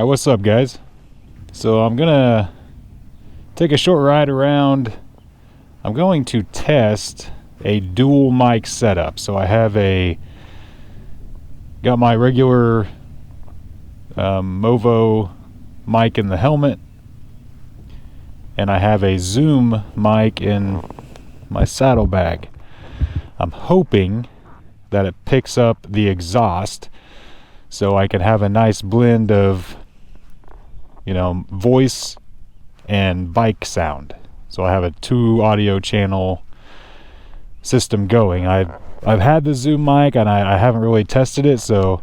Alright, what's up guys? So I'm gonna take a short ride around. I'm going to test a dual mic setup. So I have got my regular Movo mic in the helmet, and I have a Zoom mic in my saddlebag. I'm hoping that it picks up the exhaust so I can have a nice blend of, voice and bike sound. So I have a 2 audio channel system going. I've had the Zoom mic and I haven't really tested it, so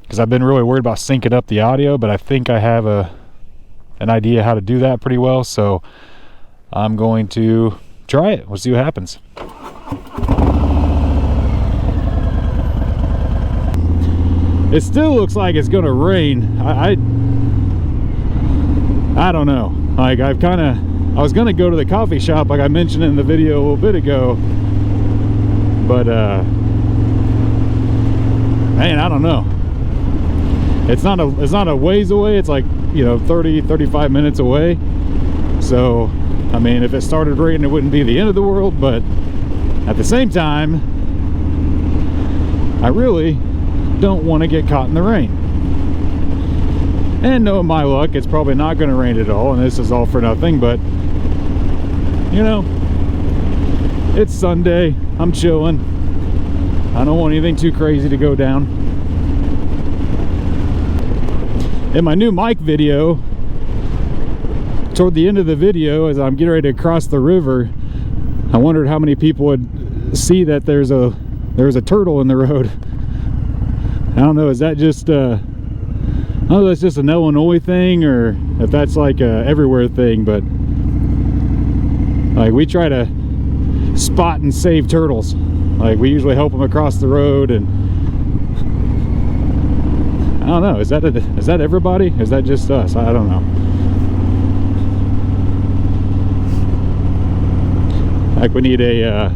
because I've been really worried about syncing up the audio, but I think I have an idea how to do that pretty well, so I'm going to try it. We'll see what happens. It still looks like it's gonna rain. I don't know. Like I was gonna go to the coffee shop like I mentioned in the video a little bit ago, but man, I don't know. It's not a ways away. It's like 30-35 minutes away. So I mean, if it started raining, it wouldn't be the end of the world, but at the same time, I really don't want to get caught in the rain. And knowing my luck, it's probably not going to rain at all, and this is all for nothing, but it's Sunday. I'm chilling. I don't want anything too crazy to go down. In my new mic video, toward the end of the video, as I'm getting ready to cross the river, I wondered how many people would see that there's a turtle in the road. I don't know, is that just I don't know if that's just an Illinois thing or if that's like a everywhere thing, but like we try to spot and save turtles. Like we usually help them across the road, and I don't know, is that everybody? Is that just us? I don't know. Like we need a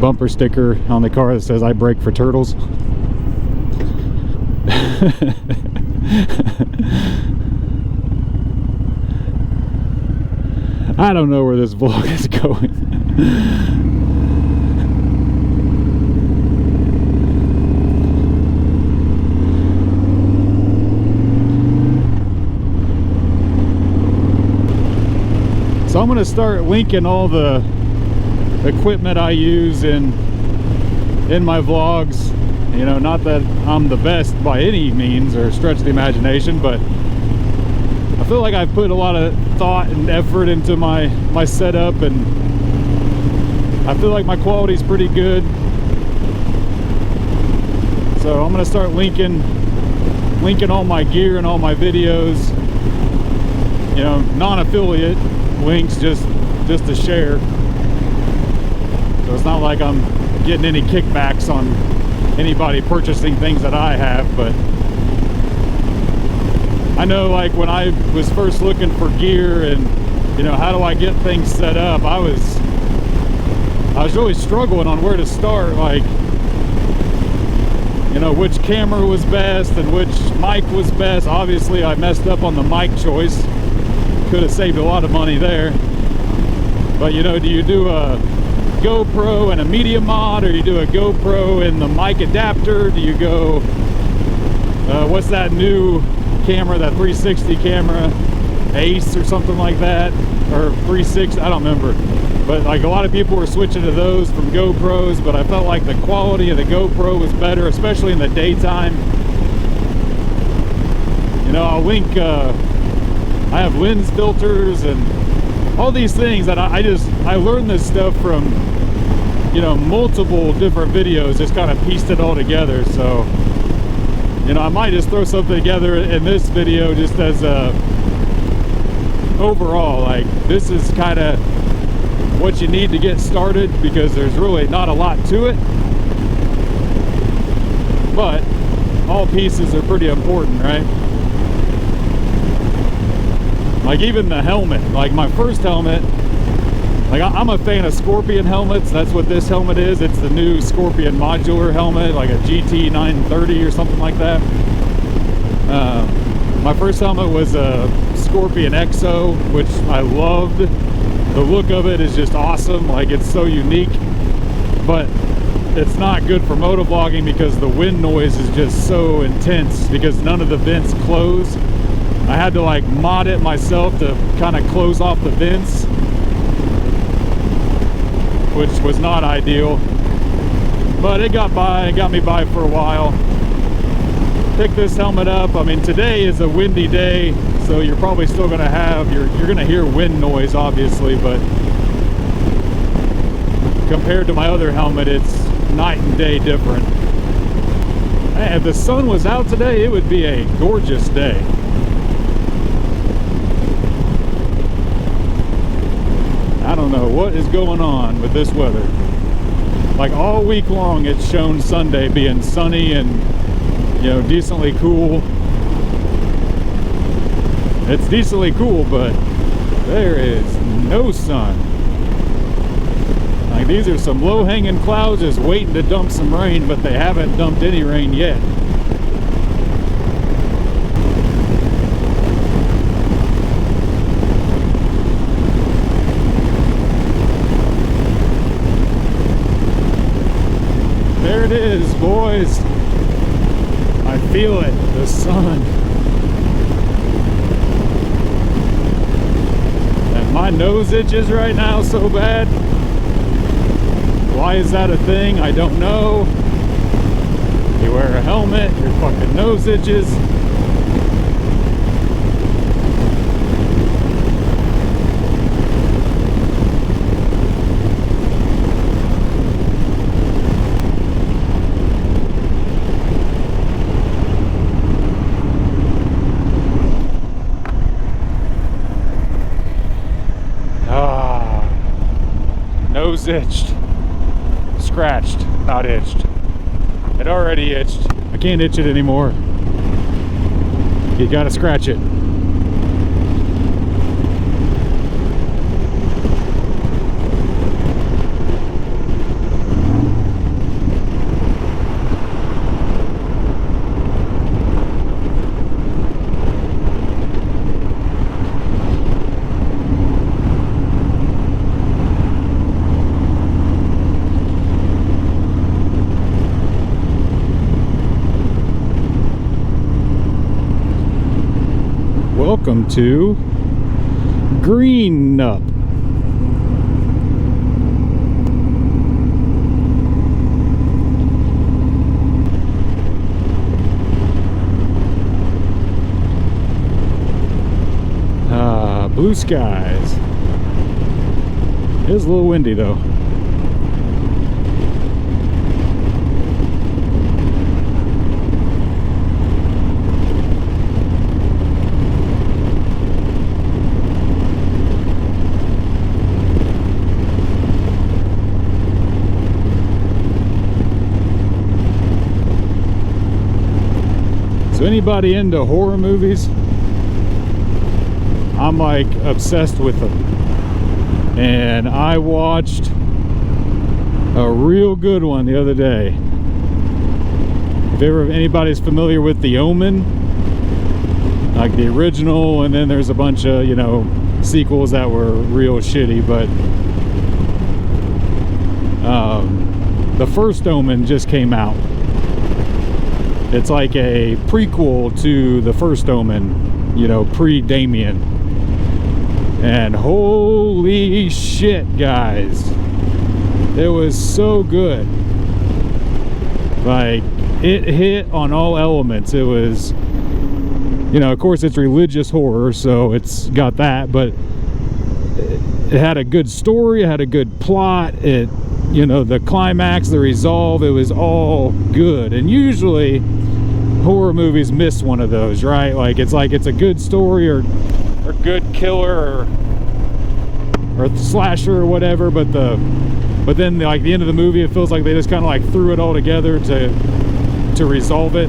bumper sticker on the car that says I brake for turtles. I don't know where this vlog is going. So I'm going to start linking all the equipment I use in my vlogs. Not that I'm the best by any means or stretch the imagination, but I feel like I've put a lot of thought and effort into my setup, and I feel like my quality is pretty good. So I'm going to start linking all my gear and all my videos, non-affiliate links, just to share. So it's not like I'm getting any kickbacks on anybody purchasing things that I have, but I know, like when I was first looking for gear and how do I get things set up, I was really struggling on where to start, like which camera was best and which mic was best. Obviously I messed up on the mic choice, could have saved a lot of money there, but do you do a GoPro and a media mod, or you do a GoPro and the mic adapter? Do you go what's that new camera, that 360 camera, Ace or something like that, or 360, I don't remember, but like a lot of people were switching to those from GoPros, but I felt like the quality of the GoPro was better, especially in the daytime. I'll link I have lens filters and all these things that I learned this stuff from multiple different videos, just kind of pieced it all together. So I might just throw something together in this video just as a overall, like this is kind of what you need to get started, because there's really not a lot to it, but all pieces are pretty important, right? Like even the helmet, like my first helmet, like I'm a fan of Scorpion helmets. That's what this helmet is. It's the new Scorpion modular helmet, like a GT 930 or something like that. My first helmet was a Scorpion Exo, which I loved. The look of it is just awesome, like it's so unique, but it's not good for motovlogging because the wind noise is just so intense because none of the vents close. I had to like mod it myself to kind of close off the vents, which was not ideal, but it got me by for a while. Pick this helmet up. I mean, today is a windy day, so you're probably still going to have you're going to hear wind noise, obviously, but compared to my other helmet, it's night and day different. Man, if the sun was out today, it would be a gorgeous day. I don't know what is going on with this weather. Like all week long, it's shown Sunday being sunny and, you know, decently cool. It's decently cool, but there is no sun. Like these are some low-hanging clouds just waiting to dump some rain, but they haven't dumped any rain yet. There it is, boys. I feel it, the sun. And my nose itches right now so bad. Why is that a thing? I don't know. You wear a helmet, your fucking nose itches. Nose itched. Scratched, not itched. It already itched. I can't itch it anymore. You gotta scratch it. Welcome to Greenup. Blue skies. It is a little windy though. So anybody into horror movies? I'm like obsessed with them. And I watched a real good one the other day. If ever anybody's familiar with The Omen, like the original, and then there's a bunch of, you know, sequels that were real shitty, but the first Omen just came out. It's like a prequel to the first Omen, you know, pre-Damien. And holy shit, guys, it was so good. Like, it hit on all elements. It was, you know, of course it's religious horror, so it's got that, but it had a good story, it had a good plot, it, you know, the climax, the resolve, it was all good. And usually horror movies miss one of those, right? Like it's a good story or good killer or slasher or whatever, but then like the end of the movie, it feels like they just kind of like threw it all together to resolve it.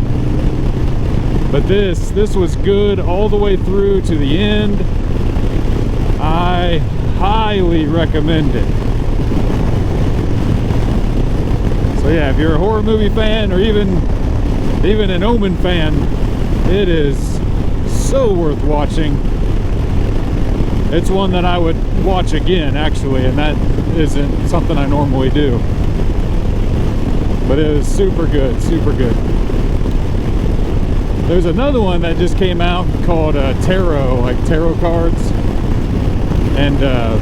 But this was good all the way through to the end. I highly recommend it. So yeah, if you're a horror movie fan or even an Omen fan, It is so worth watching. It's one that I would watch again, actually, and that isn't something I normally do. But it is super good, super good. There's another one that just came out called Tarot, like tarot cards. And I'm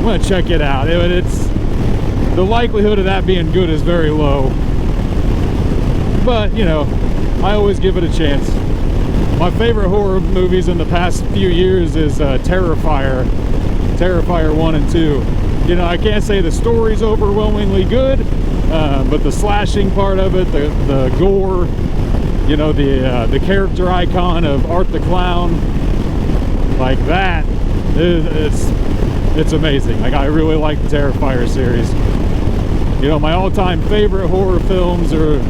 gonna check it out. It's the likelihood of that being good is very low. But, you know, I always give it a chance. My favorite horror movies in the past few years is Terrifier 1 and 2. You know, I can't say the story's overwhelmingly good, but the slashing part of it, the gore, you know, the character icon of Art the Clown, like that, it's amazing. Like, I really like the Terrifier series. You know, my all-time favorite horror films are,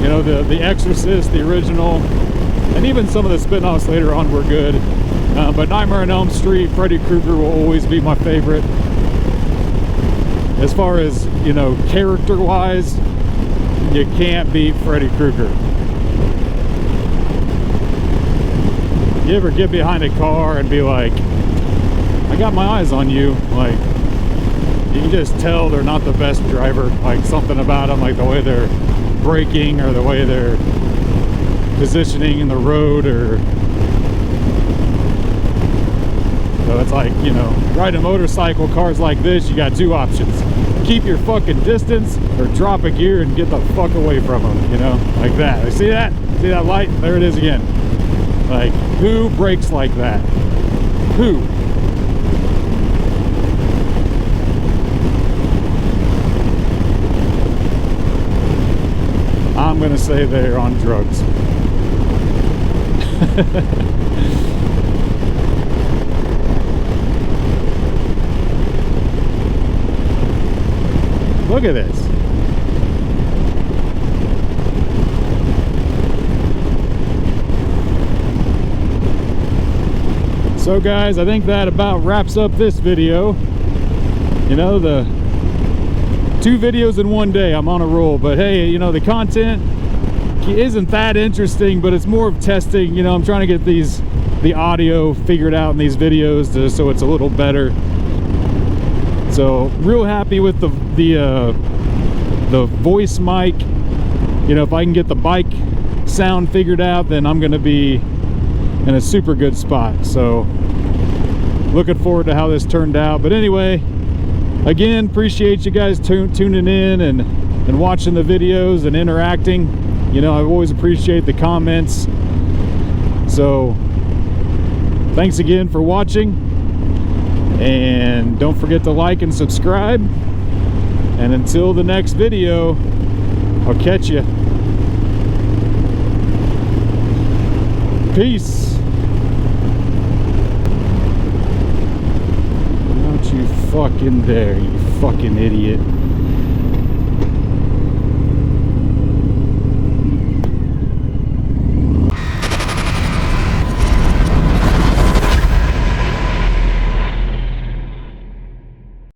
you know, the Exorcist, the original, and even some of the spin-offs later on were good. But Nightmare on Elm Street, Freddy Krueger will always be my favorite. As far as, you know, character-wise, you can't beat Freddy Krueger. You ever get behind a car and be like, I got my eyes on you, like, you can just tell they're not the best driver, like something about them, like the way they're braking or the way they're positioning in the road, or so it's like, you know, riding a motorcycle, cars like this, you got two options: keep your fucking distance or drop a gear and get the fuck away from them, you know, like that. See that? See that light? There it is again. Like, who brakes like that? Who? I'm gonna say they're on drugs. Look at this. So guys, I think that about wraps up this video. You know, the 2 videos in one day, I'm on a roll. But hey, you know, the content isn't that interesting, but it's more of testing. You know, I'm trying to get the audio figured out in these videos so it's a little better. So real happy with the voice mic. You know, if I can get the bike sound figured out, then I'm gonna be in a super good spot. So looking forward to how this turned out. But anyway, again, appreciate you guys tuning in and watching the videos and interacting. You know, I always appreciate the comments. So thanks again for watching, and don't forget to like and subscribe. And until the next video, I'll catch you. Peace. Don't you fucking dare, you fucking idiot.